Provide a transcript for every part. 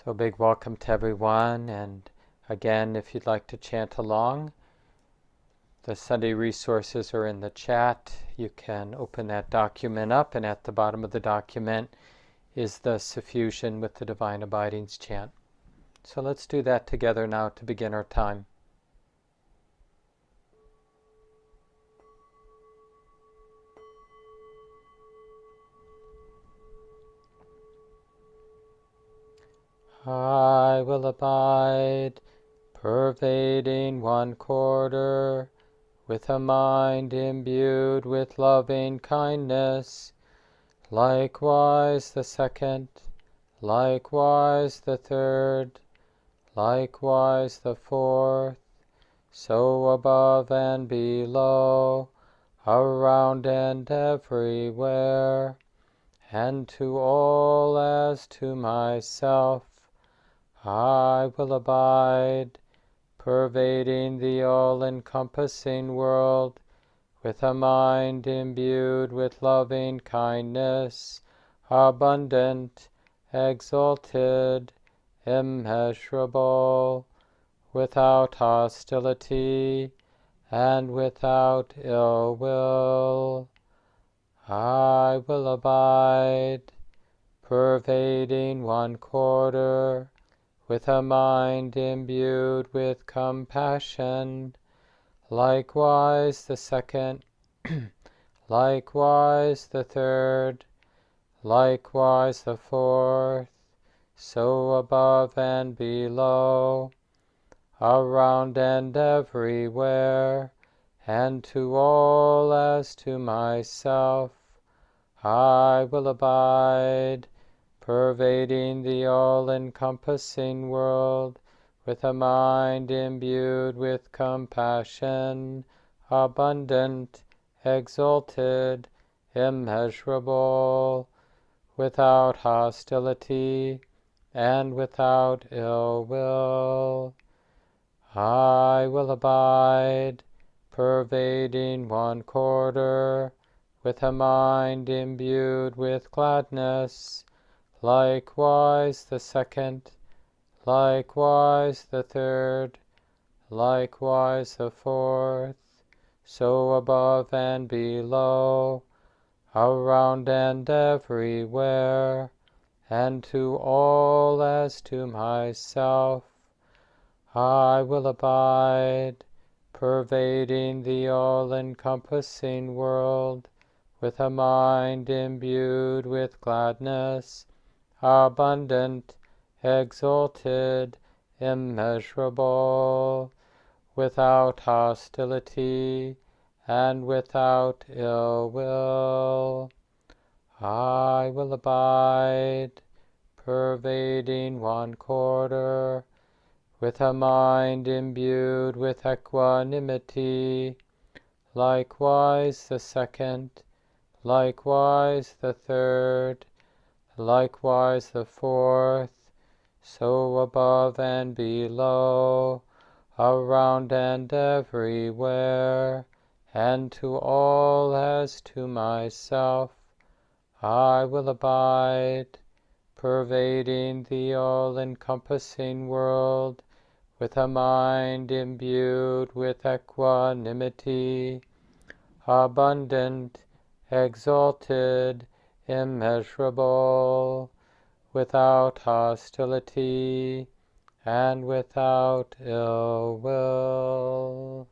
So big welcome to everyone, and again, if you'd like to chant along, the Sunday resources are in the chat. You can open that document up, and at the bottom of the document is the Suffusion with the Divine Abidings chant. So let's do that together now to begin our time. I will abide, pervading one quarter, with a mind imbued with loving kindness, likewise the second, likewise the third, likewise the fourth, so above and below, around and everywhere, and to all as to myself, I will abide, pervading the all-encompassing world, with a mind imbued with loving kindness, abundant, exalted, immeasurable, without hostility and without ill will. I will abide, pervading one quarter, with a mind imbued with compassion, likewise the second, likewise the third, likewise the fourth, so above and below, around and everywhere, and to all as to myself, I will abide, pervading the all-encompassing world, with a mind imbued with compassion, abundant, exalted, immeasurable, without hostility and without ill will. I will abide, pervading one quarter, with a mind imbued with gladness, likewise the second, likewise the third, likewise the fourth, so above and below, around and everywhere, and to all as to myself, I will abide, pervading the all-encompassing world, with a mind imbued with gladness, abundant, exalted, immeasurable, without hostility and without ill will. I will abide, pervading one quarter, with a mind imbued with equanimity, likewise the second, likewise the third, likewise the fourth, so above and below, around and everywhere, and to all as to myself, I will abide, pervading the all-encompassing world, with a mind imbued with equanimity, abundant, exalted, immeasurable, without hostility and without ill will.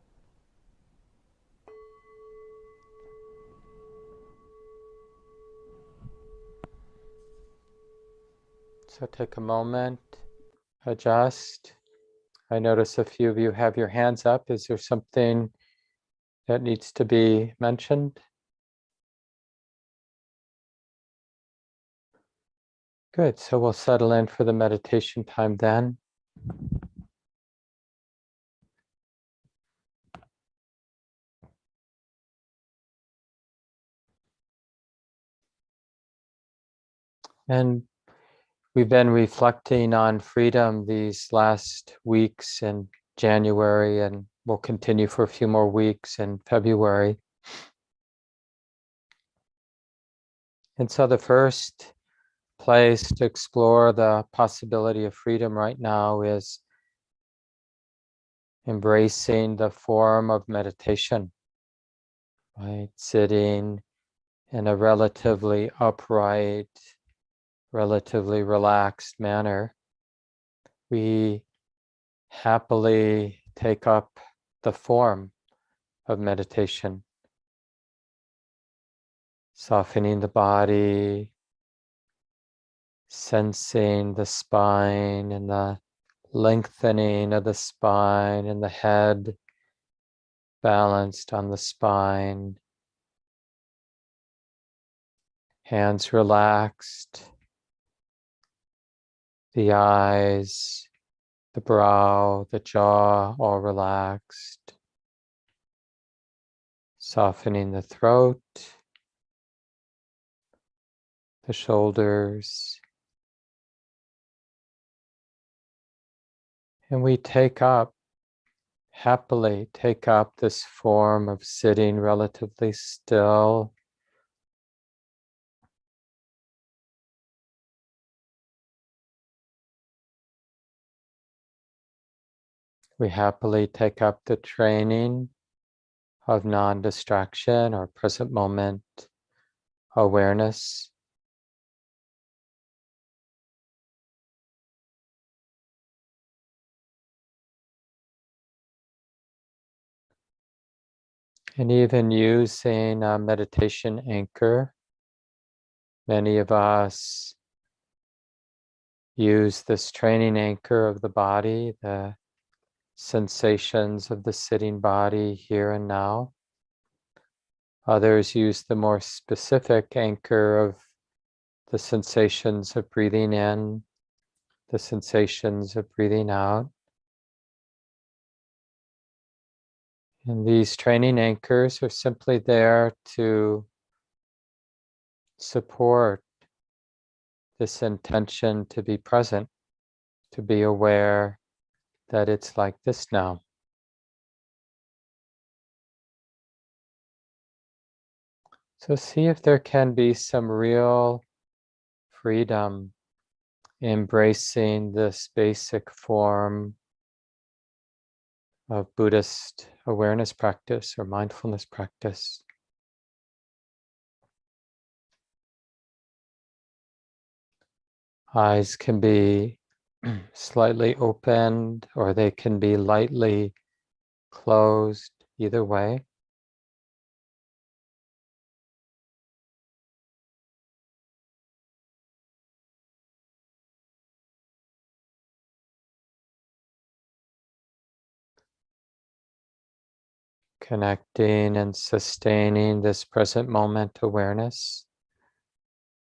So take a moment, adjust. I notice a few of you have your hands up. Is there something that needs to be mentioned? Good, so we'll settle in for the meditation time then. And we've been reflecting on freedom these last weeks in January, and we'll continue for a few more weeks in February. And so the first place to explore the possibility of freedom right now is embracing the form of meditation, right? Sitting in a relatively upright, relatively relaxed manner. We happily take up the form of meditation, softening the body, sensing the spine and the lengthening of the spine and the head balanced on the spine, hands relaxed, the eyes, the brow, the jaw all relaxed, softening the throat, the shoulders, and we happily take up this form of sitting relatively still. We happily take up the training of non-distraction or present moment awareness. And even using a meditation anchor. Many of us use this training anchor of the body, the sensations of the sitting body here and now. Others use the more specific anchor of the sensations of breathing in, the sensations of breathing out. And these training anchors are simply there to support this intention to be present, to be aware that it's like this now. So see if there can be some real freedom embracing this basic form of Buddhist awareness practice or mindfulness practice. Eyes can be slightly opened or they can be lightly closed, either way. Connecting and sustaining this present moment awareness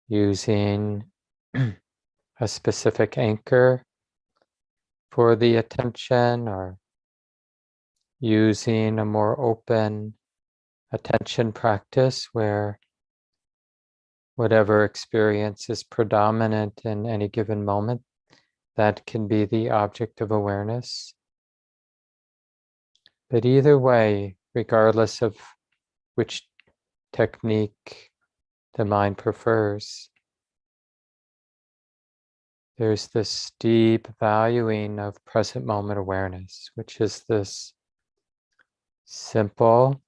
using a specific anchor for the attention or using a more open attention practice where whatever experience is predominant in any given moment, that can be the object of awareness. But either way, regardless of which technique the mind prefers, there's this deep valuing of present moment awareness, which is this simple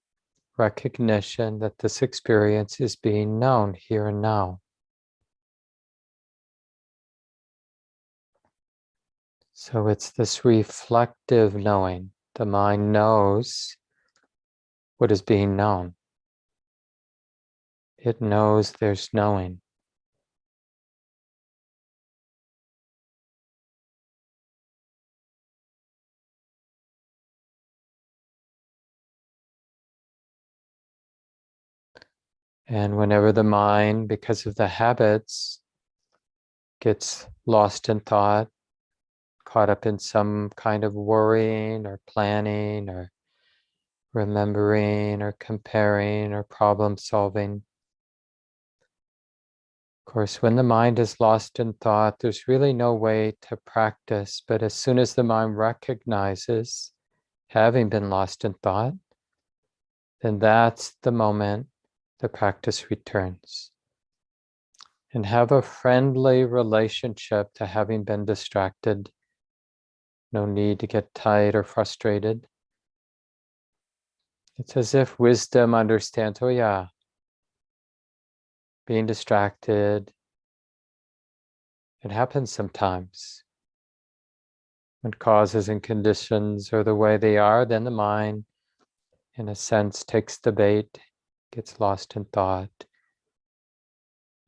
recognition that this experience is being known here and now. So it's this reflective knowing. The mind knows what is being known. It knows there's knowing. And whenever the mind, because of the habits, gets lost in thought, caught up in some kind of worrying or planning or remembering or comparing or problem solving. Of course, when the mind is lost in thought, there's really no way to practice. But as soon as the mind recognizes having been lost in thought, then that's the moment the practice returns. and have a friendly relationship to having been distracted. No need to get tight or frustrated. It's as if wisdom understands, oh yeah, being distracted, it happens sometimes. When causes and conditions are the way they are, then the mind, in a sense, takes the bait, gets lost in thought.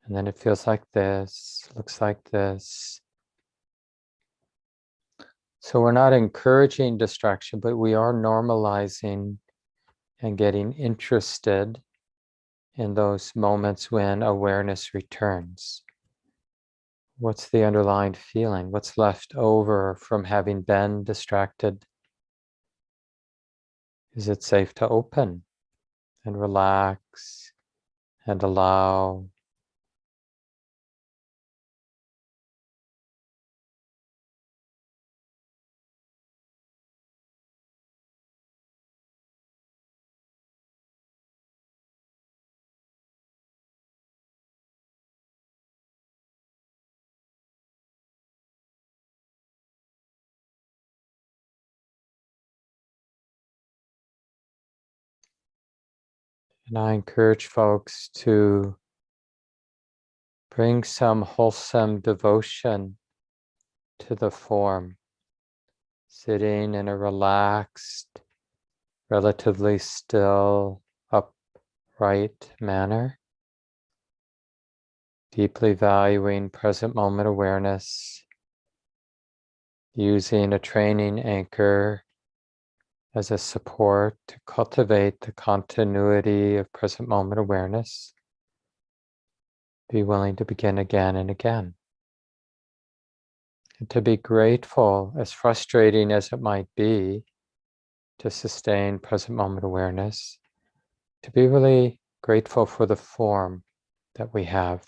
And then it feels like this, looks like this. So we're not encouraging distraction, but we are normalizing and getting interested in those moments when awareness returns. What's the underlying feeling? What's left over from having been distracted? Is it safe to open and relax and allow? And I encourage folks to bring some wholesome devotion to the form, sitting in a relaxed, relatively still, upright manner, deeply valuing present moment awareness, using a training anchor as a support to cultivate the continuity of present moment awareness. Be willing to begin again and again. And to be grateful, as frustrating as it might be, to sustain present moment awareness, to be really grateful for the form that we have.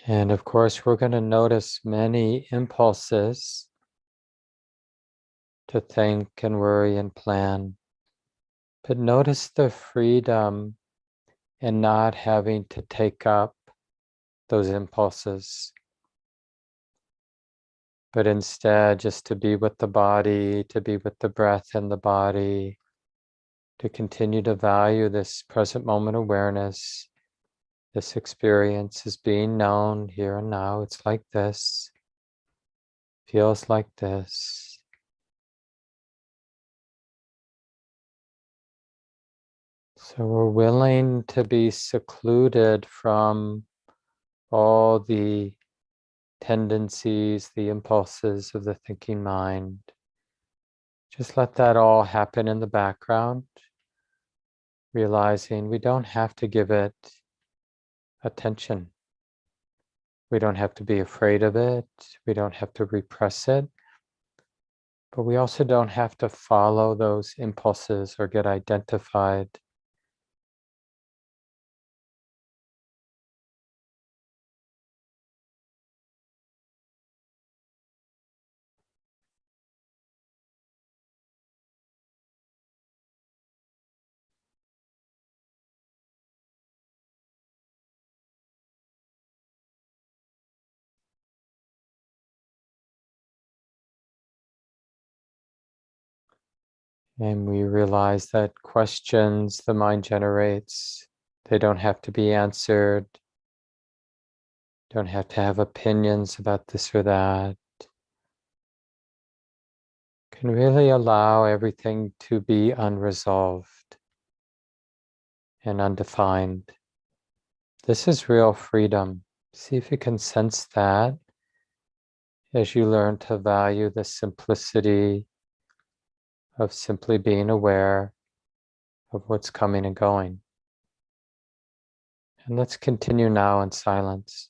And of course, we're going to notice many impulses to think and worry and plan. But notice the freedom in not having to take up those impulses, but instead just to be with the body, to be with the breath in the body, to continue to value this present moment awareness. This experience is being known here and now. It's like this, feels like this. So we're willing to be secluded from all the tendencies, the impulses of the thinking mind. Just let that all happen in the background, realizing we don't have to give it attention. We don't have to be afraid of it. We don't have to repress it. But we also don't have to follow those impulses or get identified. And we realize that questions the mind generates, they don't have to be answered. Don't have to have opinions about this or that. can really allow everything to be unresolved and undefined. This is real freedom. See if you can sense that as you learn to value the simplicity of simply being aware of what's coming and going. And let's continue now in silence.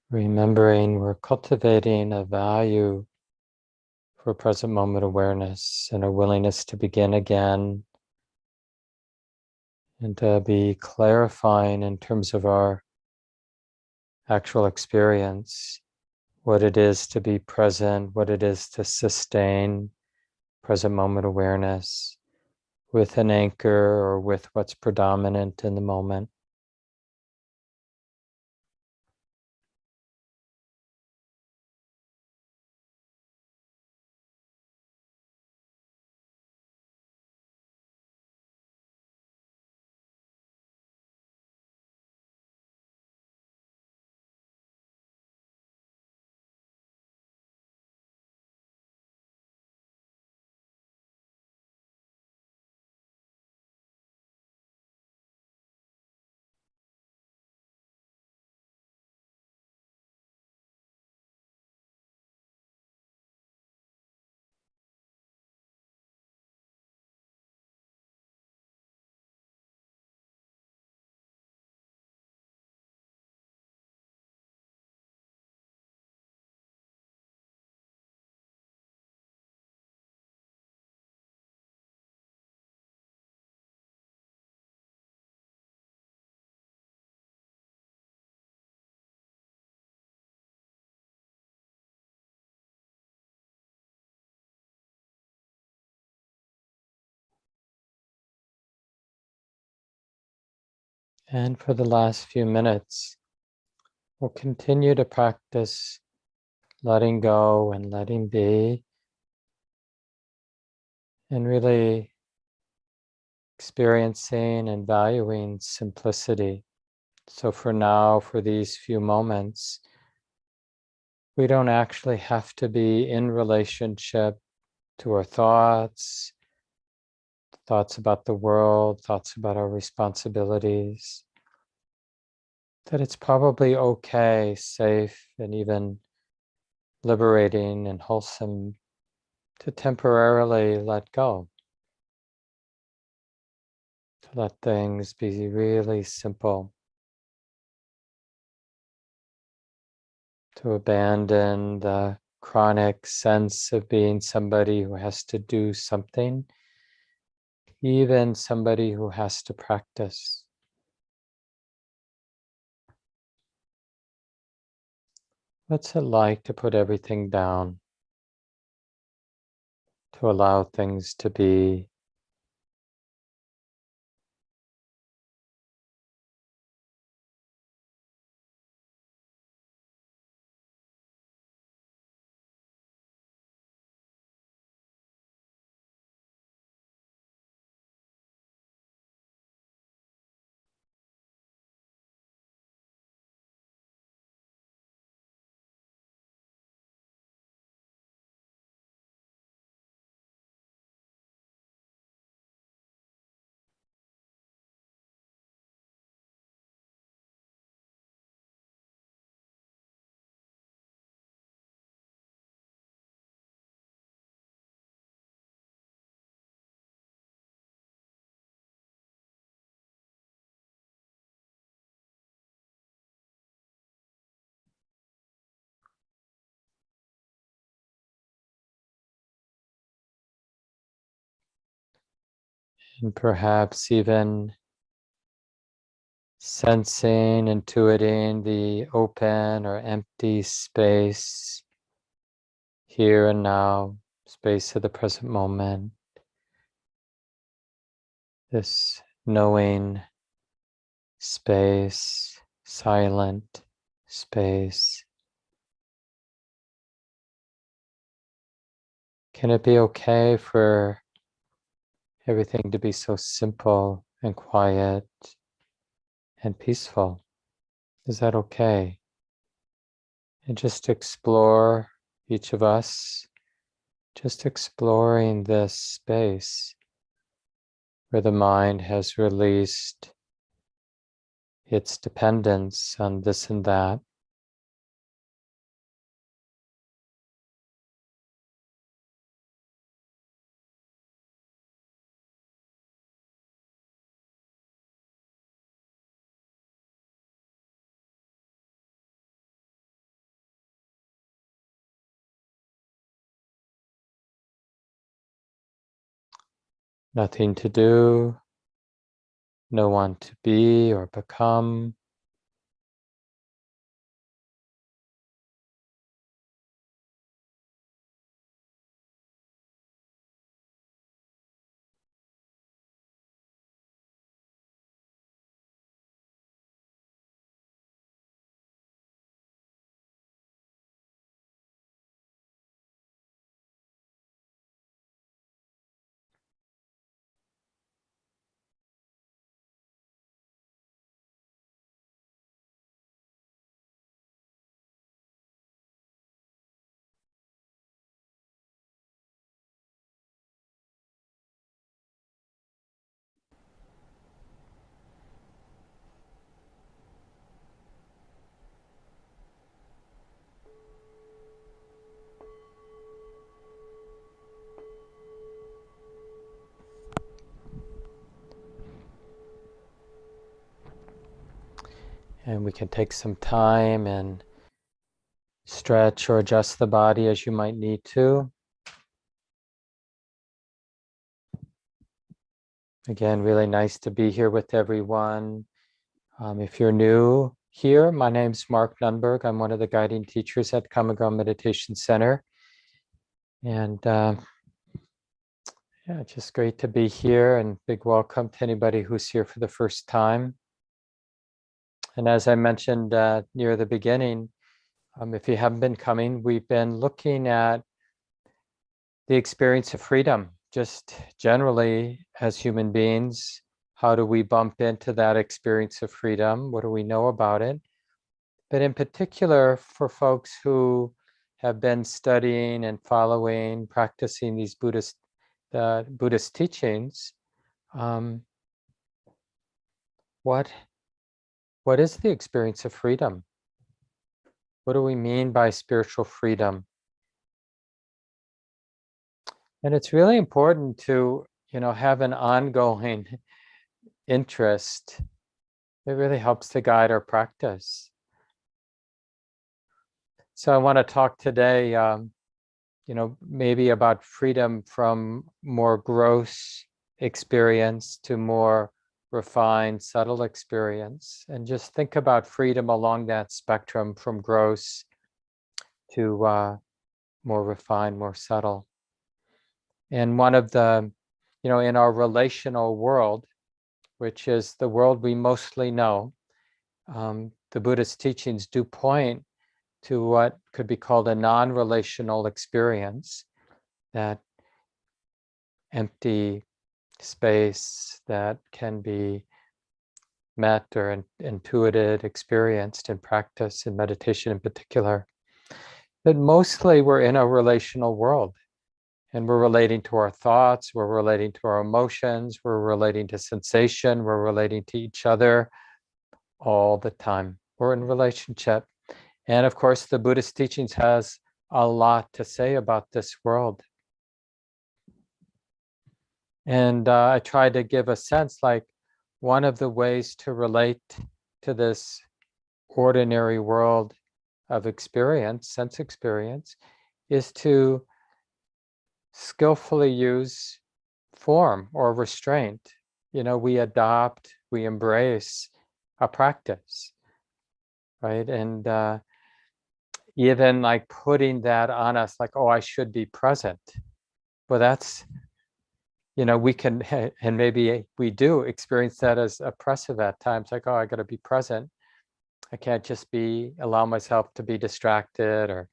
Remembering we're cultivating a value for present moment awareness and a willingness to begin again and to be clarifying in terms of our actual experience what it is to be present, what it is to sustain present moment awareness with an anchor or with what's predominant in the moment. And for the last few minutes, we'll continue to practice letting go and letting be, and really experiencing and valuing simplicity. So for now, for these few moments, we don't actually have to be in relationship to our thoughts, thoughts about the world, thoughts about our responsibilities. That it's probably okay, safe, and even liberating and wholesome to temporarily let go, to let things be really simple, to abandon the chronic sense of being somebody who has to do something, even somebody who has to practice. What's it like to put everything down, to allow things to be? And perhaps even sensing, intuiting the open or empty space here and now, space of the present moment, this knowing space, silent space. Can it be okay for everything to be so simple and quiet and peaceful? Is that okay? And just explore, each of us, just exploring this space where the mind has released its dependence on this and that. nothing to do, no one to be or become. And we can take some time and stretch or adjust the body as you might need to. Again, really nice to be here with everyone. If you're new here, my name's Mark Nunberg. I'm one of the guiding teachers at Common Ground Meditation Center. And yeah, just great to be here, and big welcome to anybody who's here for the first time. And as I mentioned near the beginning, if you haven't been coming, we've been looking at the experience of freedom, just generally as human beings. How do we bump into that experience of freedom? What do we know about it? But in particular, for folks who have been studying and following, practicing these Buddhist teachings, what is the experience of freedom? What do we mean by spiritual freedom? And it's really important to, have an ongoing interest. It really helps to guide our practice. So I want to talk today, maybe about freedom from more gross experience to more refined, subtle experience, and just think about freedom along that spectrum from gross to more refined, more subtle. And one of the, in our relational world, which is the world we mostly know, the Buddhist teachings do point to what could be called a non-relational experience, that empty space that can be met or intuited, experienced in practice, in meditation in particular. But mostly we're in a relational world, and we're relating to our thoughts, we're relating to our emotions, we're relating to sensation, we're relating to each other all the time. We're in relationship. And of course, the Buddhist teachings has a lot to say about this world. And I try to give a sense, like one of the ways to relate to this ordinary world of experience, sense experience, is to skillfully use form or restraint. We adopt, we embrace a practice, right? And even like putting that on us, like, oh, I should be present. Well, that's, we can, and maybe we do experience that as oppressive at times, like, oh, I got to be present. I can't just allow myself to be distracted or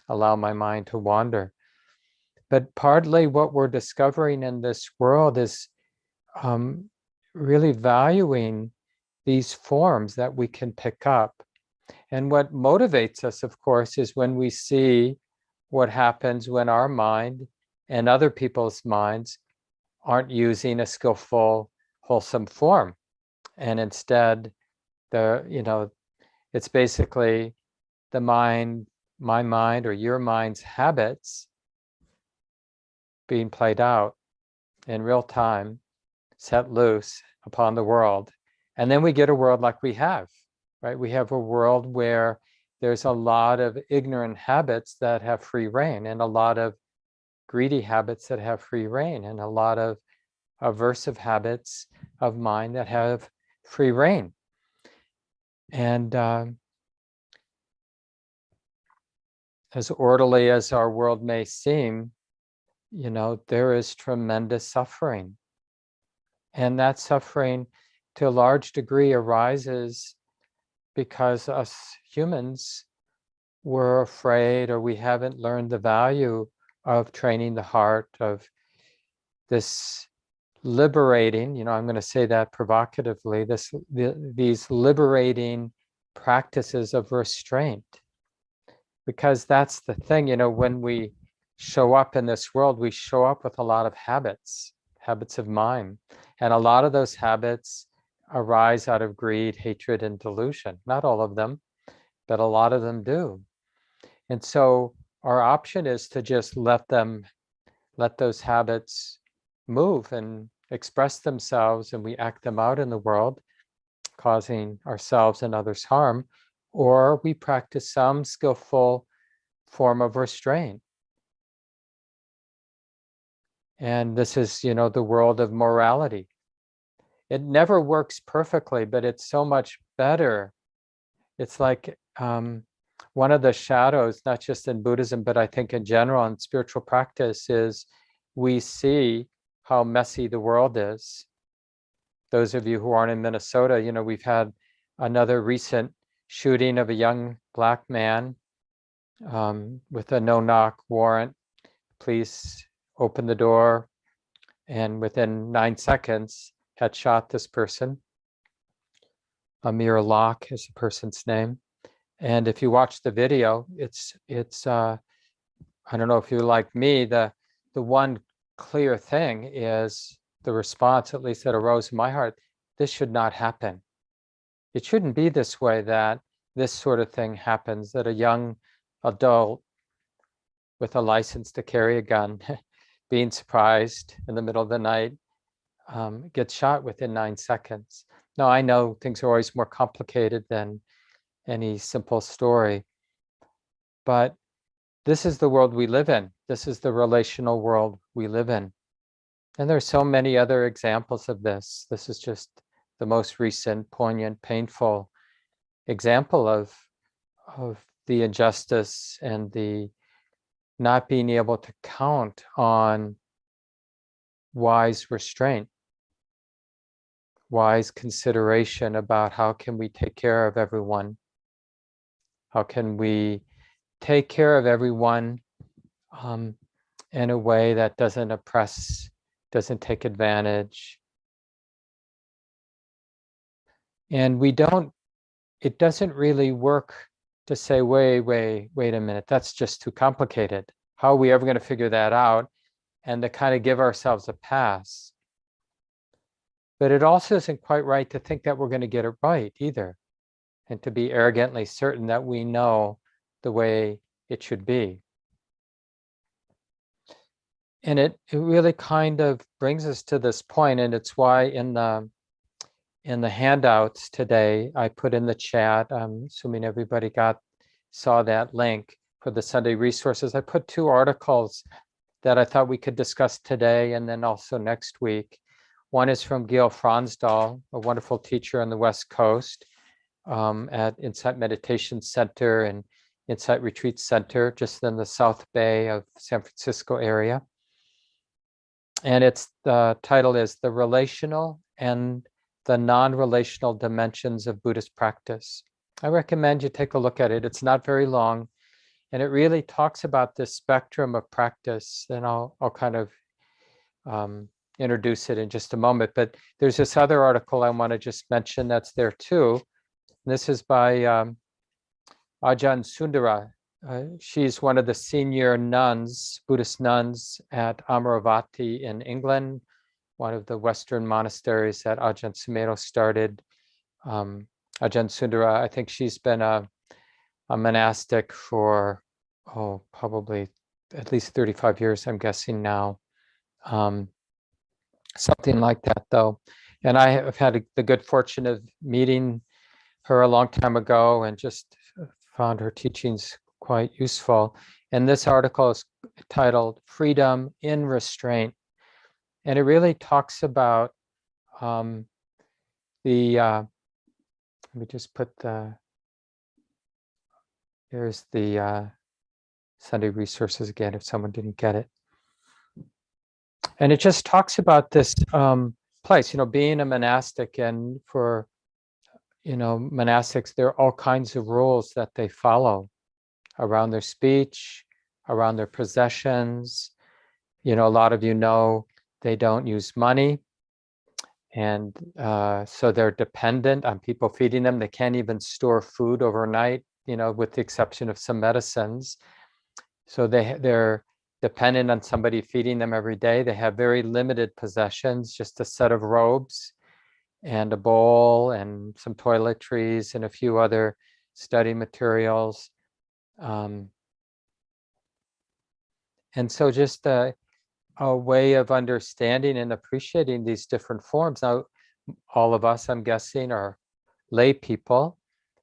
allow my mind to wander. But partly what we're discovering in this world is really valuing these forms that we can pick up. And what motivates us, of course, is when we see what happens when our mind and other people's minds aren't using a skillful, wholesome form. And instead, it's basically the mind, my mind or your mind's habits being played out in real time, set loose upon the world. And then we get a world like we have, right? We have a world where there's a lot of ignorant habits that have free rein, and a lot of greedy habits that have free rein, and a lot of aversive habits of mind that have free rein. And as orderly as our world may seem, there is tremendous suffering. And that suffering, to a large degree, arises because us humans were afraid, or we haven't learned the value of training the heart, of this liberating, I'm going to say that provocatively, these liberating practices of restraint. Because that's the thing, when we show up in this world, we show up with a lot of habits of mind. And a lot of those habits arise out of greed, hatred, and delusion. Not all of them, but a lot of them do. And so our option is to just let those habits move and express themselves, and we act them out in the world, causing ourselves and others harm, or we practice some skillful form of restraint. And this is, the world of morality. It never works perfectly, but it's so much better. It's like one of the shadows, not just in Buddhism, but I think in general in spiritual practice, is we see how messy the world is. Those of you who aren't in Minnesota, we've had another recent shooting of a young Black man with a no-knock warrant. Police opened the door and within 9 seconds had shot this person. Amir Locke is the person's name. And if you watch the video, it's I don't know if you're like me, the one clear thing is the response, at least that arose in my heart: this should not happen. It shouldn't be this way, that this sort of thing happens, that a young adult with a license to carry a gun, being surprised in the middle of the night, gets shot within 9 seconds. Now, I know things are always more complicated than any simple story, but this is the world we live in. This is the relational world we live in. And there are so many other examples of this. This is just the most recent, poignant, painful example of the injustice and the not being able to count on wise restraint, wise consideration about how can we take care of everyone. How can we take care of everyone in a way that doesn't oppress, doesn't take advantage. And it doesn't really work to say, wait a minute, that's just too complicated. How are we ever going to figure that out? And to kind of give ourselves a pass. But it also isn't quite right to think that we're going to get it right either, and to be arrogantly certain that we know the way it should be. And it really kind of brings us to this point, and it's why in the handouts today, I put in the chat, I'm assuming everybody saw that link for the Sunday resources. I put 2 articles that I thought we could discuss today and then also next week. One is from Gail Fronsdahl, a wonderful teacher on the West Coast at Insight Meditation Center and Insight Retreat Center, just in the South Bay of San Francisco area. And the title is The Relational and the Non-Relational Dimensions of Buddhist Practice. I recommend you take a look at it. It's not very long, and it really talks about this spectrum of practice. And I'll kind of introduce it in just a moment. But there's this other article I want to just mention that's there too. And this is by Ajahn Sundara. She's one of the senior nuns, Buddhist nuns at Amaravati in England, one of the Western monasteries that Ajahn Sumedho started. Ajahn Sundara, I think she's been a monastic for, probably at least 35 years, I'm guessing now. Something like that, though. And I have had the good fortune of meeting her a long time ago and just found her teachings quite useful. And this article is titled Freedom in Restraint. And it really talks about let me just put here's the Sunday resources again, if someone didn't get it. And it just talks about this place, being a monastic, and for, monastics, there are all kinds of rules that they follow around their speech, around their possessions. A lot of they don't use money. And so they're dependent on people feeding them. They can't even store food overnight, with the exception of some medicines. So they're dependent on somebody feeding them every day. They have very limited possessions, just a set of robes and a bowl and some toiletries and a few other study materials. And so just a way of understanding and appreciating these different forms. Now, all of us, I'm guessing, are lay people,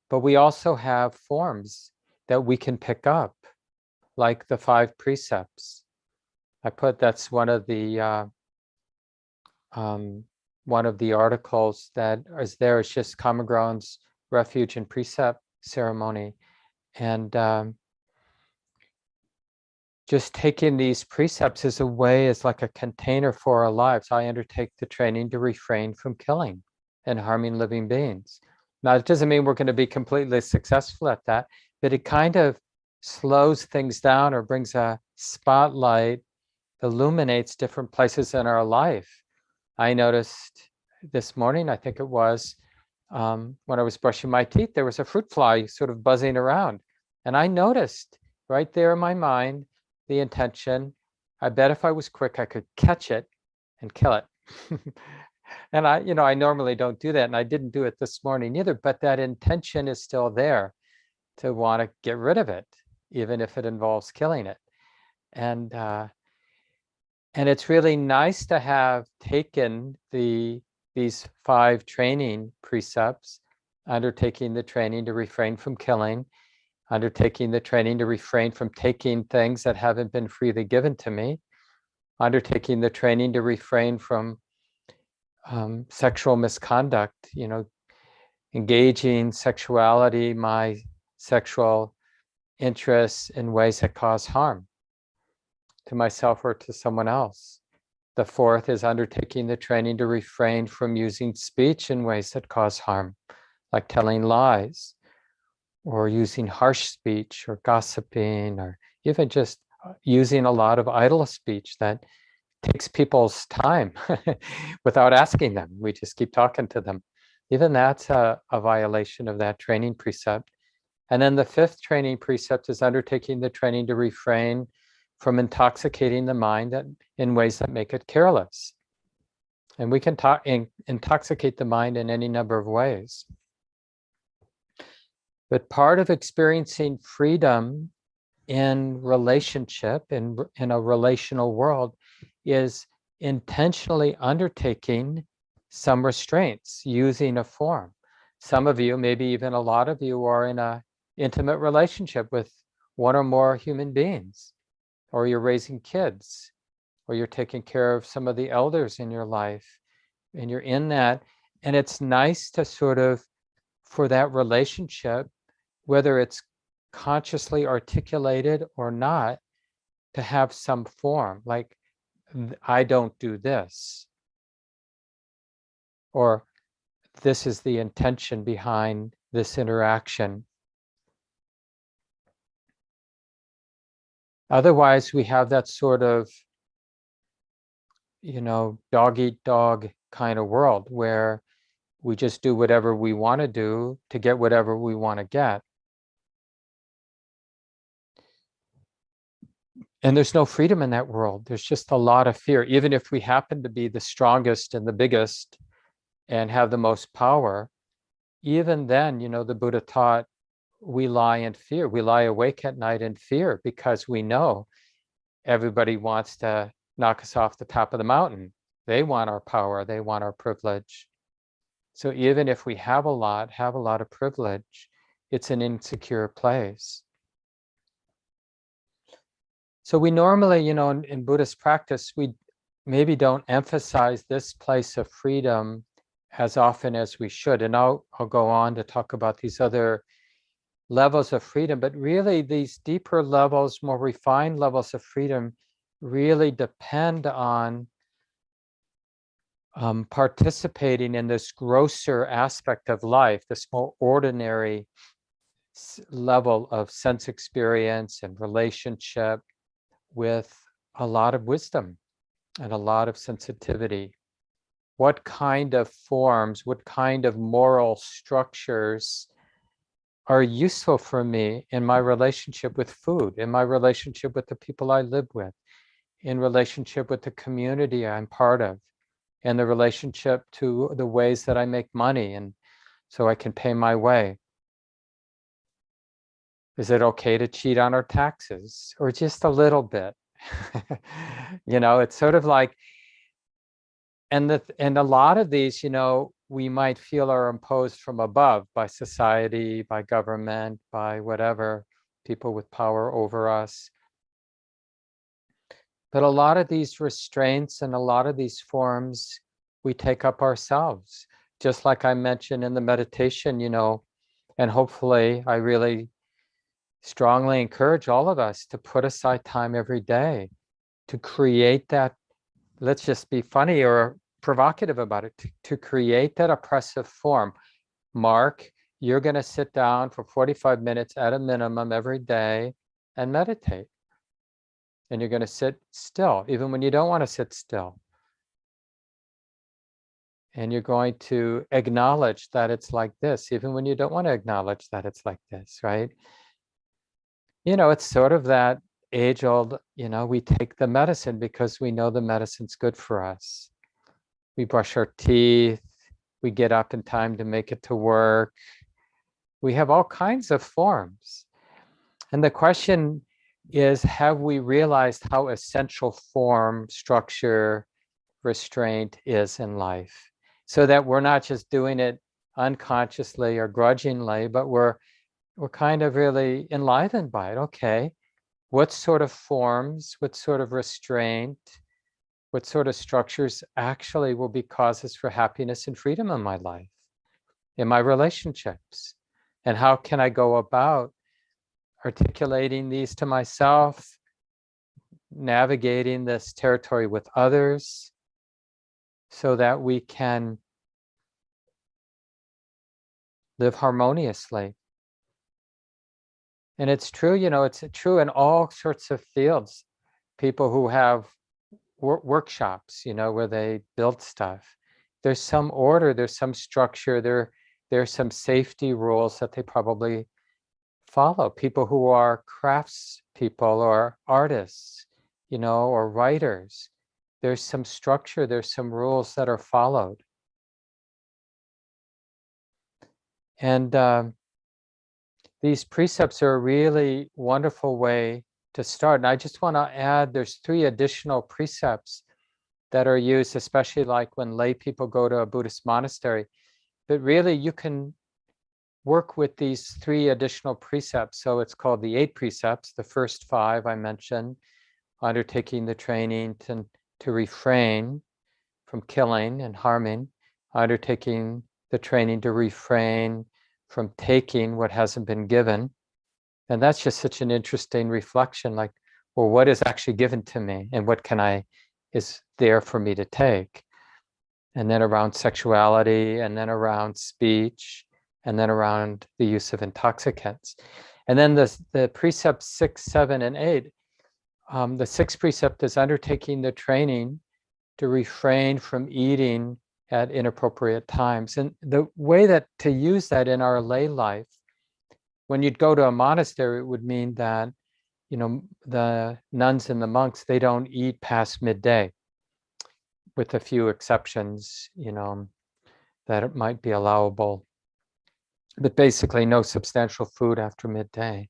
but we also have forms that we can pick up, like the 5 precepts. That's one of the articles that is there. It's just Common Ground's refuge and precept ceremony, and just taking these precepts as a way, as like a container for our lives. I undertake the training to refrain from killing and harming living beings. Now, it doesn't mean we're going to be completely successful at that, but it kind of slows things down or brings a spotlight, illuminates different places in our life. I noticed this morning, I think it was, when I was brushing my teeth, there was a fruit fly sort of buzzing around. And I noticed right there in my mind, the intention. I bet if I was quick, I could catch it and kill it. And I normally don't do that, and I didn't do it this morning either, but that intention is still there to want to get rid of it, even if it involves killing it. And it's really nice to have taken these 5 training precepts, undertaking the training to refrain from killing, undertaking the training to refrain from taking things that haven't been freely given to me, undertaking the training to refrain from sexual misconduct, engaging sexuality, my sexual interests, in ways that cause harm to myself or to someone else. The 4th is undertaking the training to refrain from using speech in ways that cause harm, like telling lies, or using harsh speech, or gossiping, or even just using a lot of idle speech that takes people's time without asking them. We just keep talking to them. Even that's a violation of that training precept. And then the 5th training precept is undertaking the training to refrain from intoxicating the mind in ways that make it careless. And we can intoxicate the mind in any number of ways. But part of experiencing freedom in relationship, in a relational world, is intentionally undertaking some restraints, using a form. Some of you, maybe even a lot of you, are in an intimate relationship with one or more human beings, or you're raising kids, or you're taking care of some of the elders in your life, and you're in that. And it's nice to sort of, for that relationship, whether it's consciously articulated or not, to have some form, like, I don't do this, or this is the intention behind this interaction. Otherwise, we have that sort of, dog eat dog kind of world where we just do whatever we want to do to get whatever we want to get. And there's no freedom in that world. There's just a lot of fear. Even if we happen to be the strongest and the biggest and have the most power, even then, the Buddha taught, we lie in fear. We lie awake at night in fear because we know everybody wants to knock us off the top of the mountain. They want our power. They want our privilege. So even if we have a lot of privilege, it's an insecure place. So we normally, in Buddhist practice, we maybe don't emphasize this place of freedom as often as we should. And I'll go on to talk about these other levels of freedom, but really these deeper levels, more refined levels of freedom really depend on participating in this grosser aspect of life, this more ordinary level of sense experience and relationship with a lot of wisdom and a lot of sensitivity. What kind of forms, what kind of moral structures are useful for me in my relationship with food, in my relationship with the people I live with, in relationship with the community I'm part of, and the relationship to the ways that I make money and so I can pay my way. Is it okay to cheat on our taxes or just a little bit? It's sort of like, and a lot of these, we might feel are imposed from above by society, by government, by whatever, people with power over us. But a lot of these restraints and a lot of these forms we take up ourselves. Just like I mentioned in the meditation, and hopefully I really strongly encourage all of us to put aside time every day to create that, let's just be funny or provocative about it, to create that oppressive form. Mark, you're going to sit down for 45 minutes at a minimum every day and meditate. And you're going to sit still, even when you don't want to sit still. And you're going to acknowledge that it's like this, even when you don't want to acknowledge that it's like this, right? It's sort of that age-old, we take the medicine because we know the medicine's good for us. We brush our teeth, we get up in time to make it to work. We have all kinds of forms. And the question is, have we realized how essential form, structure, restraint is in life? So that we're not just doing it unconsciously or grudgingly, but we're kind of really enlivened by it. Okay, what sort of forms, what sort of restraint, what sort of structures actually will be causes for happiness and freedom in my life, in my relationships? And how can I go about articulating these to myself, navigating this territory with others, so that we can live harmoniously? And it's true, it's true in all sorts of fields. People who have workshops, where they build stuff. There's some order, there's some structure, there's some safety rules that they probably follow. People who are crafts people or artists, or writers. There's some structure, there's some rules that are followed. And these precepts are a really wonderful way to start. And I just want to add, there's 3 additional precepts that are used, especially like when lay people go to a Buddhist monastery. But really, you can work with these 3 additional precepts. So it's called the 8 Precepts. The first 5 I mentioned, undertaking the training to refrain from killing and harming, undertaking the training to refrain from taking what hasn't been given. And that's just such an interesting reflection, like, well, what is actually given to me and what is there for me to take? And then around sexuality, and then around speech, and then around the use of intoxicants. And then the precepts 6, 7, and 8, the 6th precept is undertaking the training to refrain from eating at inappropriate times. And the way that to use that in our lay life, when you'd go to a monastery, it would mean that, the nuns and the monks, they don't eat past midday, with a few exceptions, that it might be allowable. But basically no substantial food after midday.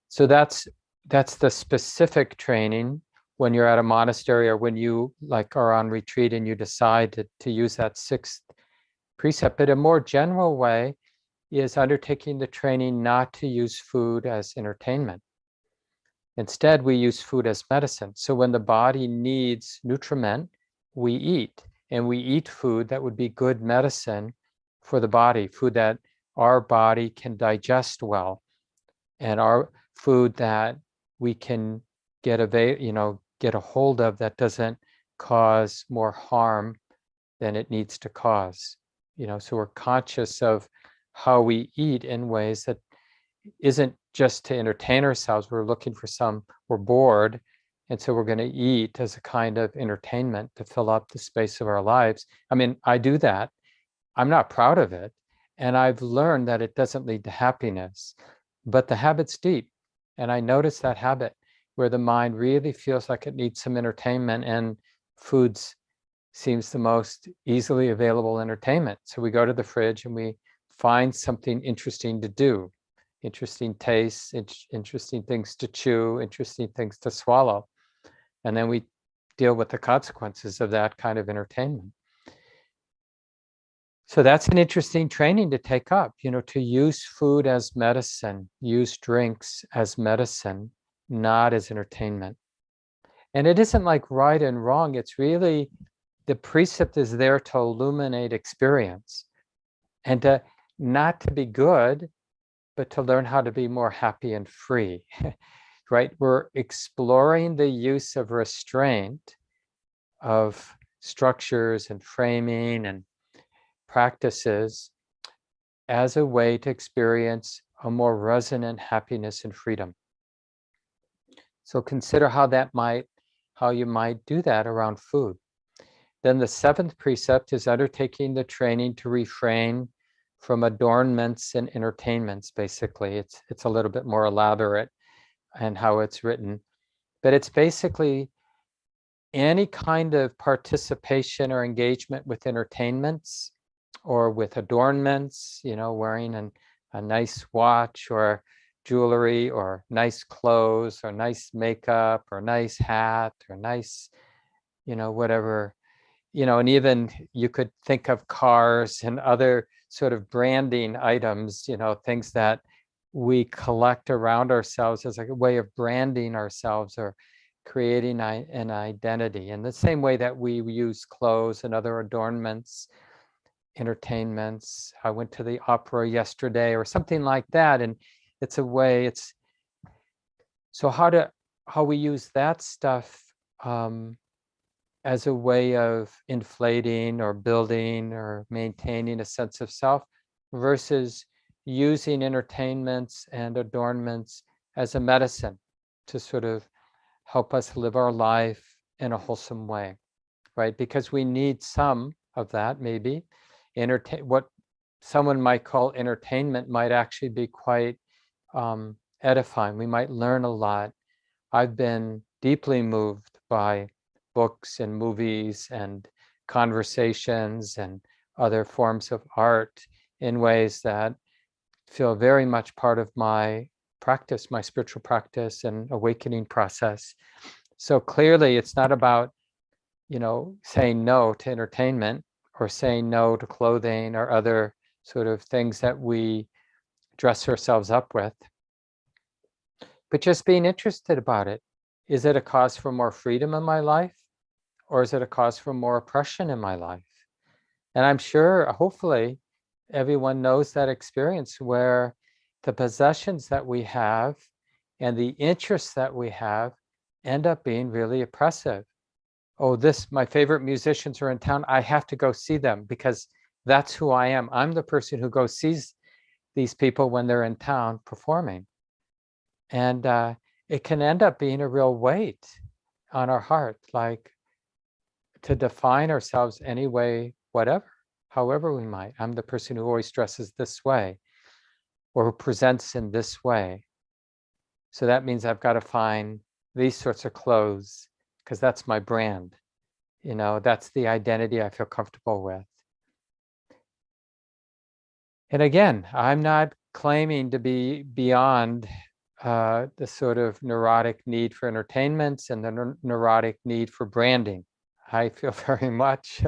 So that's the specific training when you're at a monastery, or when you are on retreat and you decide to use that 6th precept. But a more general way is undertaking the training not to use food as entertainment. Instead, we use food as medicine. So when the body needs nutriment, we eat. And we eat food that would be good medicine for the body, food that our body can digest well, and our food that we can get a hold of that doesn't cause more harm than it needs to cause. So we're conscious of how we eat in ways that isn't just to entertain ourselves. We're bored, and so we're going to eat as a kind of entertainment to fill up the space of our lives. I mean, I do that. I'm not proud of it. And I've learned that it doesn't lead to happiness, but the habit's deep. And I notice that habit where the mind really feels like it needs some entertainment, and food seems the most easily available entertainment. So we go to the fridge and we find something interesting to do, interesting tastes, interesting things to chew, interesting things to swallow. And then we deal with the consequences of that kind of entertainment. So that's an interesting training to take up, to use food as medicine, use drinks as medicine, not as entertainment. And it isn't like right and wrong. It's really, the precept is there to illuminate experience and not to be good, but to learn how to be more happy and free, right? We're exploring the use of restraint, of structures and framing and practices as a way to experience a more resonant happiness and freedom. So consider how you might do that around food. Then the 7th precept is undertaking the training to refrain from adornments and entertainments. Basically, it's a little bit more elaborate in how it's written, but it's basically any kind of participation or engagement with entertainments or with adornments, wearing a nice watch or jewelry or nice clothes or nice makeup or nice hat or nice, whatever, and even you could think of cars and other sort of branding items, things that we collect around ourselves as a way of branding ourselves or creating an identity. In the same way that we use clothes and other adornments, entertainments. I went to the opera yesterday or something like that. And it's a way, so how we use that stuff as a way of inflating or building or maintaining a sense of self versus using entertainments and adornments as a medicine to sort of help us live our life in a wholesome way, right? Because we need some of that, maybe. What someone might call entertainment might actually be quite edifying. We might learn a lot. I've been deeply moved by books and movies and conversations and other forms of art in ways that feel very much part of my practice, my spiritual practice and awakening process. So clearly it's not about, saying no to entertainment or saying no to clothing or other sort of things that we dress ourselves up with, but just being interested about it. Is it a cause for more freedom in my life? Or is it a cause for more oppression in my life? And I'm sure, hopefully, everyone knows that experience where the possessions that we have and the interests that we have end up being really oppressive. Oh, my favorite musicians are in town. I have to go see them because that's who I am. I'm the person who goes sees these people when they're in town performing. And it can end up being a real weight on our heart, like to define ourselves anyway, however we might. I'm the person who always dresses this way or who presents in this way. So that means I've got to find these sorts of clothes because that's my brand. That's the identity I feel comfortable with. And again, I'm not claiming to be beyond the sort of neurotic need for entertainments and the neurotic need for branding. I feel very much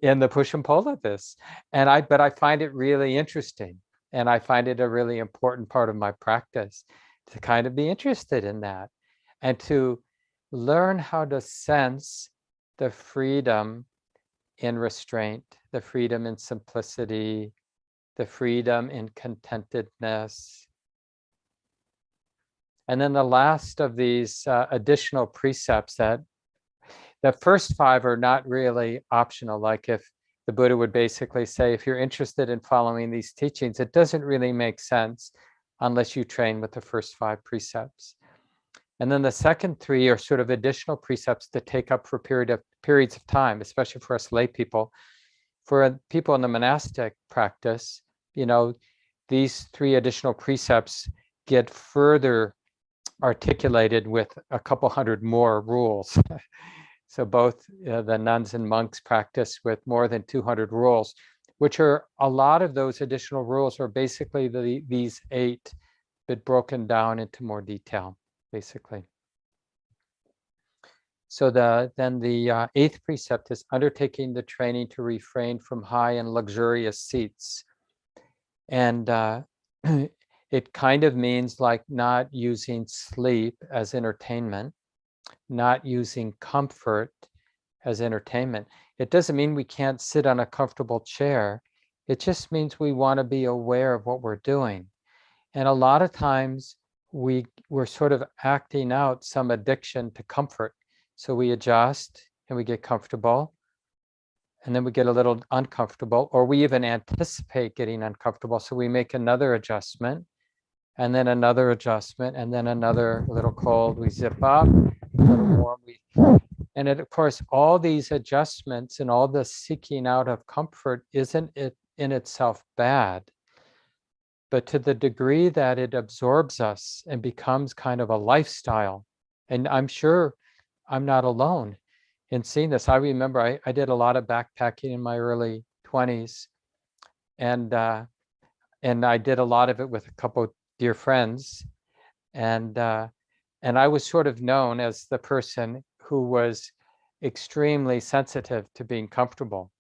in the push and pull of this. But I find it really interesting. And I find it a really important part of my practice to kind of be interested in that. and to learn how to sense the freedom in restraint, the freedom in simplicity, the freedom in contentedness. And then the last of these additional precepts, that the first 5 are not really optional. Like if the Buddha would basically say, if you're interested in following these teachings, it doesn't really make sense unless you train with the first 5 precepts. And then the second 3 are sort of additional precepts to take up for periods of time, especially for us lay people. For people in the monastic practice, these 3 additional precepts get further articulated with a couple hundred more rules. So both the nuns and monks practice with more than 200 rules, which are a lot of those additional rules are basically these 8, but broken down into more detail, basically. So then the 8th precept is undertaking the training to refrain from high and luxurious seats. And it kind of means like not using sleep as entertainment, not using comfort as entertainment. It doesn't mean we can't sit on a comfortable chair. It just means we want to be aware of what we're doing. And a lot of times we're sort of acting out some addiction to comfort. So we adjust and we get comfortable, and then we get a little uncomfortable, or we even anticipate getting uncomfortable. So we make another adjustment, and then another adjustment, and then another little cold, we zip up, a little warm. And of course, all these adjustments and all the seeking out of comfort isn't it in itself bad, but to the degree that it absorbs us and becomes kind of a lifestyle. And I'm sure I'm not alone in seeing this. I remember I did a lot of backpacking in my early 20s, and I did a lot of it with a couple dear friends, and I was sort of known as the person who was extremely sensitive to being comfortable.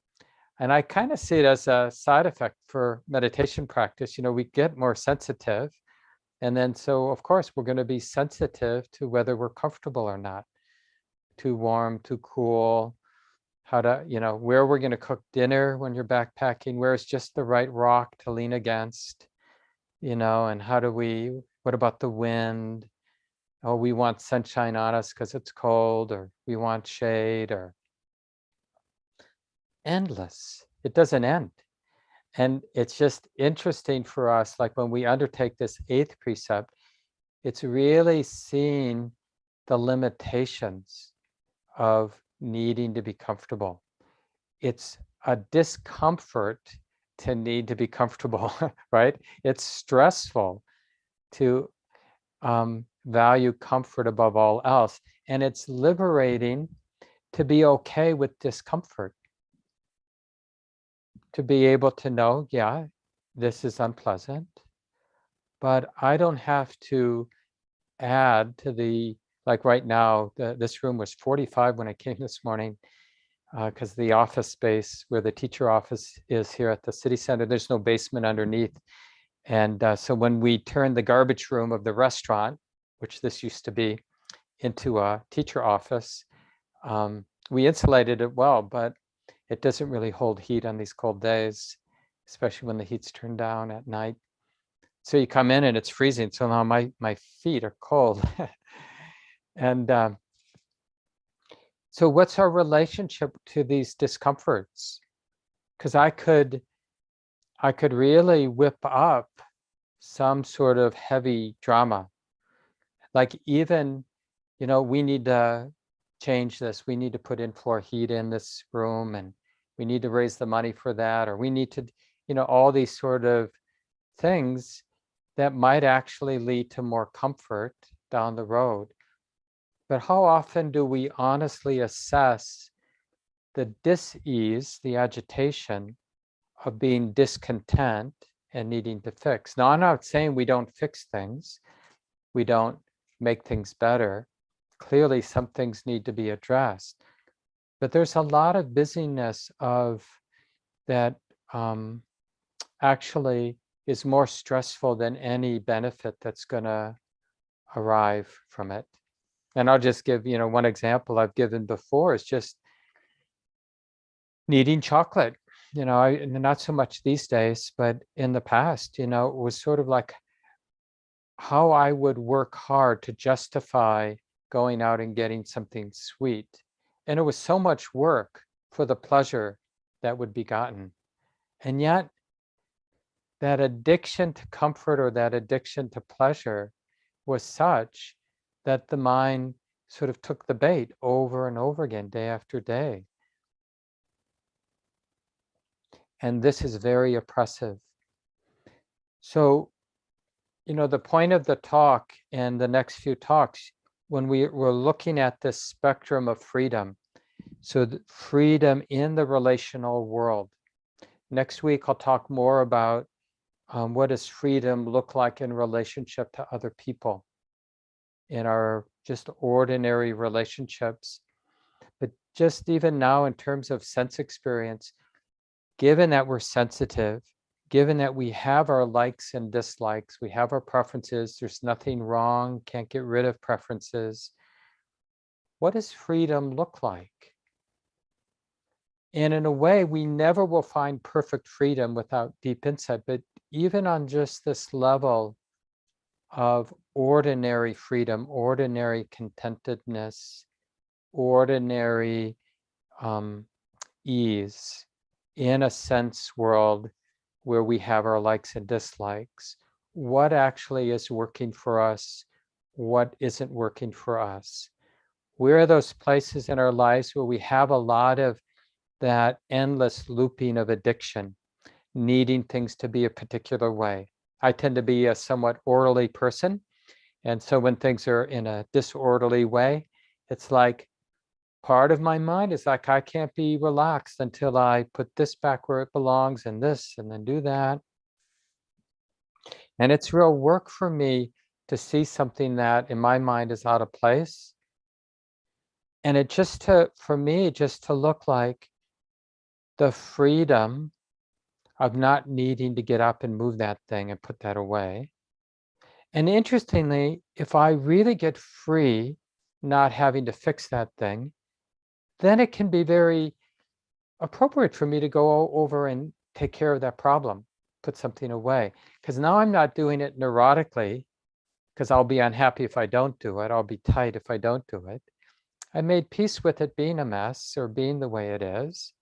And I kind of see it as a side effect for meditation practice. We get more sensitive. And then, so of course, we're going to be sensitive to whether we're comfortable or not. Too warm, too cool, how to, where we're going to cook dinner when you're backpacking, where's just the right rock to lean against, and what about the wind? Oh, we want sunshine on us because it's cold, or we want shade, or endless. It doesn't end. And it's just interesting for us, like when we undertake this 8th precept, it's really seeing the limitations of needing to be comfortable. It's a discomfort to need to be comfortable, right? It's stressful to value comfort above all else. And it's liberating to be okay with discomfort. To be able to know, yeah, this is unpleasant, but I don't have to add to like right now, this room was 45 when I came this morning, because the office space where the teacher office is here at the city center, there's no basement underneath. And so when we turned the garbage room of the restaurant, which this used to be, into a teacher office, we insulated it well, but it doesn't really hold heat on these cold days, especially when the heat's turned down at night. So you come in and it's freezing. So now my feet are cold. And so what's our relationship to these discomforts? Because I could really whip up some sort of heavy drama. Like even, we need to change this. We need to put in-floor heat in this room, and we need to raise the money for that, or we need to, all these sort of things that might actually lead to more comfort down the road. But how often do we honestly assess the dis-ease, the agitation of being discontent and needing to fix? Now, I'm not saying we don't fix things, we don't make things better. Clearly, some things need to be addressed. But there's a lot of busyness of that actually is more stressful than any benefit that's going to arrive from it. And I'll just give, one example I've given before is just needing chocolate. Not so much these days, but in the past, it was sort of like how I would work hard to justify going out and getting something sweet. And it was so much work for the pleasure that would be gotten. And yet, that addiction to comfort or that addiction to pleasure was such that the mind sort of took the bait over and over again, day after day. And this is very oppressive. So, the point of the talk and the next few talks, when we're looking at this spectrum of freedom, so the freedom in the relational world. Next week, I'll talk more about what does freedom look like in relationship to other people, in our just ordinary relationships. But just even now, in terms of sense experience, given that we're sensitive, given that we have our likes and dislikes, we have our preferences, there's nothing wrong, can't get rid of preferences. What does freedom look like? And in a way, we never will find perfect freedom without deep insight, but even on just this level of ordinary freedom, ordinary contentedness, ordinary ease in a sense world where we have our likes and dislikes, what actually is working for us, what isn't working for us. Where are those places in our lives where we have a lot of that endless looping of addiction, needing things to be a particular way? I tend to be a somewhat orderly person. And so when things are in a disorderly way, it's like part of my mind is like, I can't be relaxed until I put this back where it belongs and this, and then do that. And it's real work for me to see something that in my mind is out of place. And it for me, just to look like the freedom of not needing to get up and move that thing and put that away. And interestingly, if I really get free, not having to fix that thing, then it can be very appropriate for me to go over and take care of that problem, put something away. Because now I'm not doing it neurotically, because I'll be unhappy if I don't do it. I'll be tight if I don't do it. I made peace with it being a mess or being the way it is.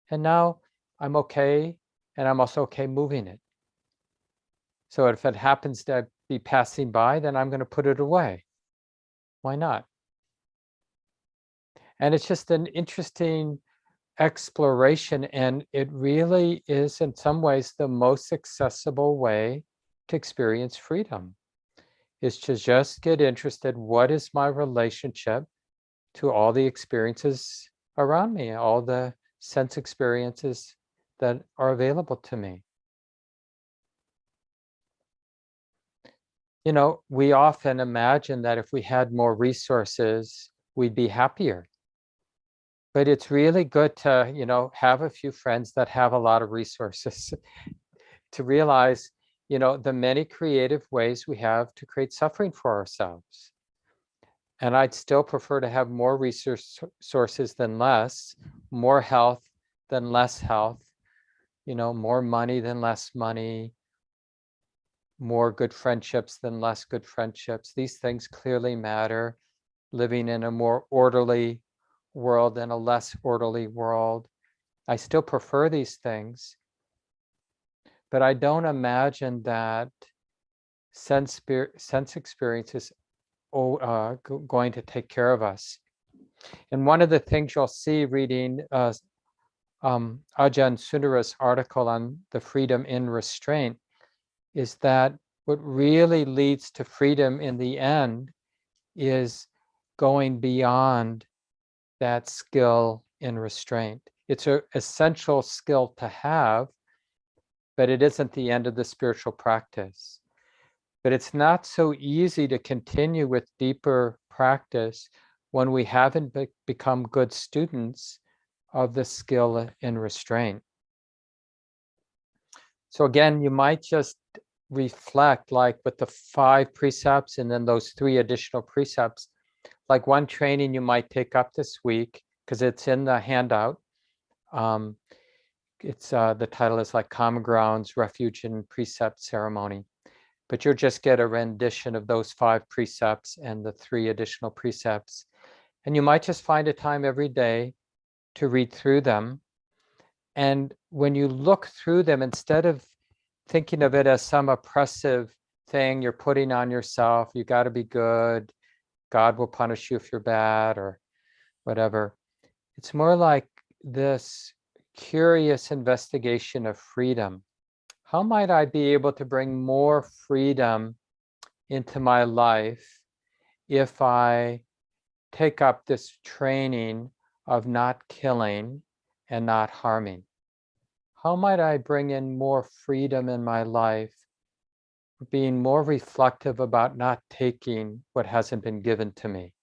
And now I'm okay, and I'm also okay moving it. So if it happens to be passing by, then I'm going to put it away. Why not? And it's just an interesting exploration, and it really is in some ways the most accessible way to experience freedom, is to just get interested, what is my relationship to all the experiences around me, all the sense experiences that are available to me. We often imagine that if we had more resources, we'd be happier. But it's really good to, have a few friends that have a lot of resources to realize, the many creative ways we have to create suffering for ourselves. And I'd still prefer to have more resources than less, more health than less health, more money than less money, more good friendships than less good friendships. These things clearly matter. Living in a more orderly world than a less orderly world. I still prefer these things, but I don't imagine that sense experience is going to take care of us. And one of the things you'll see reading Ajahn Sundara's article on the freedom in restraint is that what really leads to freedom in the end is going beyond that skill in restraint. It's an essential skill to have, but it isn't the end of the spiritual practice. But it's not so easy to continue with deeper practice when we haven't become good students of the skill in restraint. So again, you might just reflect, like with the 5 precepts and then those 3 additional precepts, like one training you might take up this week, because it's in the handout. It's the title is like Common Grounds, Refuge and Precept Ceremony. But you'll just get a rendition of those 5 precepts and the 3 additional precepts. And you might just find a time every day to read through them. And when you look through them, instead of thinking of it as some oppressive thing you're putting on yourself, you got to be good, God will punish you if you're bad or whatever. It's more like this curious investigation of freedom. How might I be able to bring more freedom into my life if I take up this training of not killing and not harming? How might I bring in more freedom in my life, being more reflective about not taking what hasn't been given to me?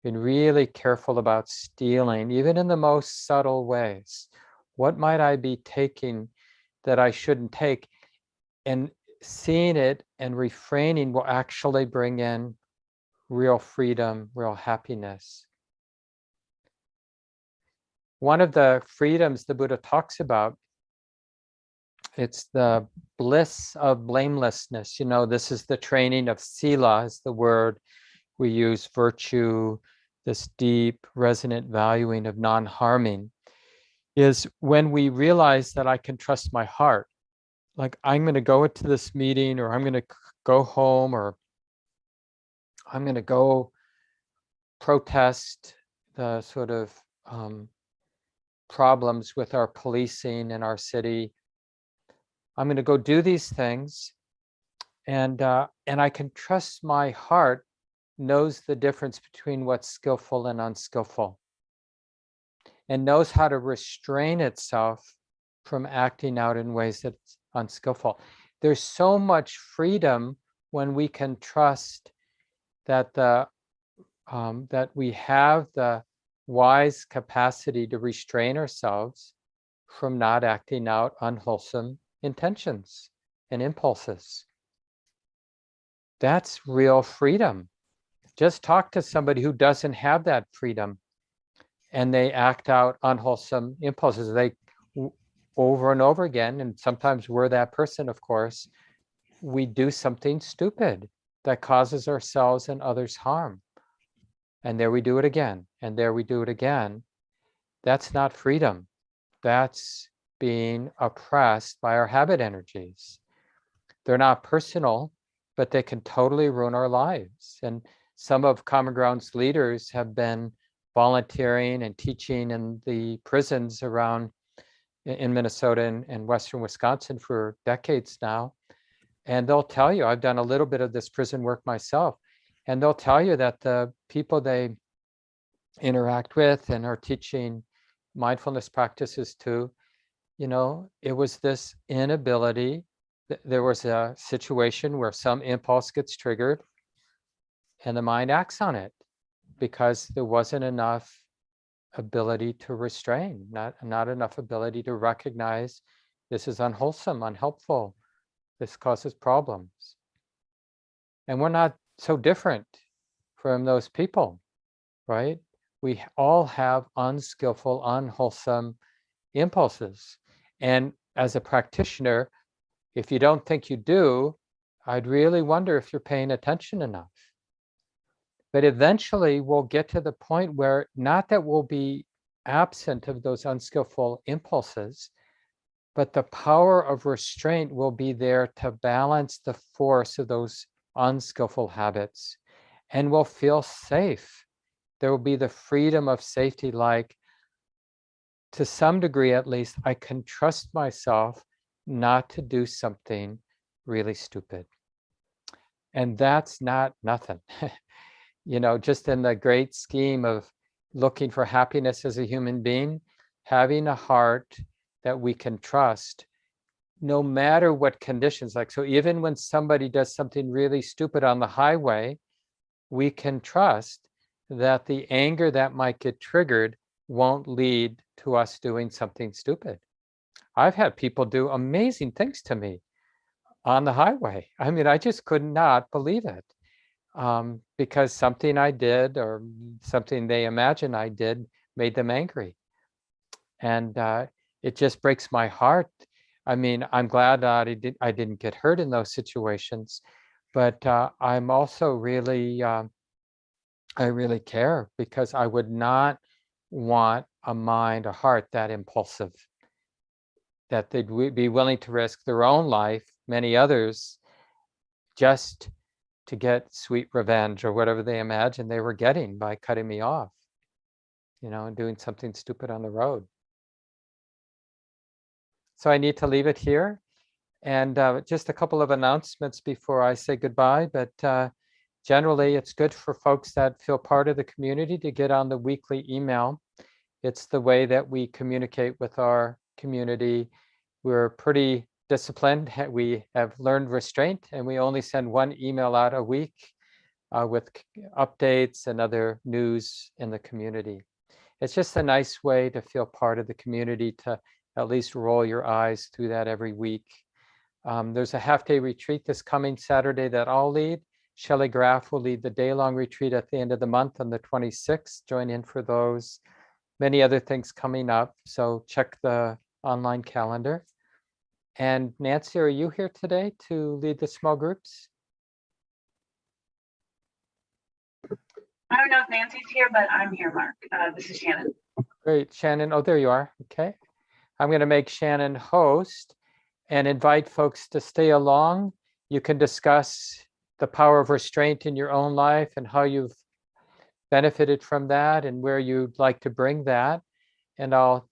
Being really careful about stealing, even in the most subtle ways. What might I be taking that I shouldn't take? And seeing it and refraining will actually bring in real freedom, real happiness. One of the freedoms the Buddha talks about, it's the bliss of blamelessness. This is the training of sila, is the word we use, virtue, this deep, resonant valuing of non-harming, is when we realize that I can trust my heart. Like, I'm going to go into this meeting, or I'm going to go home, or I'm going to go protest the sort of problems with our policing in our city. I'm going to go do these things, and I can trust my heart knows the difference between what's skillful and unskillful, and knows how to restrain itself from acting out in ways that's unskillful. There's so much freedom when we can trust that that we have the wise capacity to restrain ourselves from not acting out unwholesome intentions and impulses. That's real freedom. Just talk to somebody who doesn't have that freedom and they act out unwholesome impulses. They over and over again, and sometimes we're that person, of course, we do something stupid that causes ourselves and others harm. And there we do it again, and there we do it again. That's not freedom. That's being oppressed by our habit energies. They're not personal, but they can totally ruin our lives. And some of Common Ground's leaders have been volunteering and teaching in the prisons around in Minnesota and Western Wisconsin for decades now. And they'll tell you, I've done a little bit of this prison work myself, and they'll tell you that the people they interact with and are teaching mindfulness practices to, it was this inability. There was a situation where some impulse gets triggered and the mind acts on it because there wasn't enough ability to restrain, not enough ability to recognize this is unwholesome, unhelpful, this causes problems. And we're not so different from those people, right? We all have unskillful, unwholesome impulses. And as a practitioner, if you don't think you do, I'd really wonder if you're paying attention enough. But eventually we'll get to the point where not that we'll be absent of those unskillful impulses, but the power of restraint will be there to balance the force of those unskillful habits, and we'll feel safe. There will be the freedom of safety, like, to some degree at least, I can trust myself not to do something really stupid. And that's not nothing. Just in the great scheme of looking for happiness as a human being, having a heart that we can trust, no matter what conditions. Like, so even when somebody does something really stupid on the highway, we can trust that the anger that might get triggered won't lead to us doing something stupid. I've had people do amazing things to me on the highway. I mean, I just could not believe it. because something I did or something they imagine I did made them angry. And it just breaks my heart. I mean, I'm glad that I didn't get hurt in those situations, but I'm also really, I really care, because I would not want a mind, a heart that impulsive, that they'd be willing to risk their own life, many others, just to get sweet revenge or whatever they imagined they were getting by cutting me off, and doing something stupid on the road. So I need to leave it here. And just a couple of announcements before I say goodbye. But generally, it's good for folks that feel part of the community to get on the weekly email. It's the way that we communicate with our community. We're pretty disciplined. We have learned restraint, and we only send one email out a week with updates and other news in the community. It's just a nice way to feel part of the community, to at least roll your eyes through that every week. There's a half-day retreat this coming Saturday that I'll lead. Shelley Graff will lead the day-long retreat at the end of the month on the 26th. Join in for those. Many other things coming up, so check the online calendar. And Nancy, are you here today to lead the small groups? I don't know if Nancy's here, but I'm here, Mark. This is Shannon. Great, Shannon. Oh, there you are. Okay. I'm going to make Shannon host and invite folks to stay along. You can discuss the power of restraint in your own life and how you've benefited from that and where you'd like to bring that. And I'll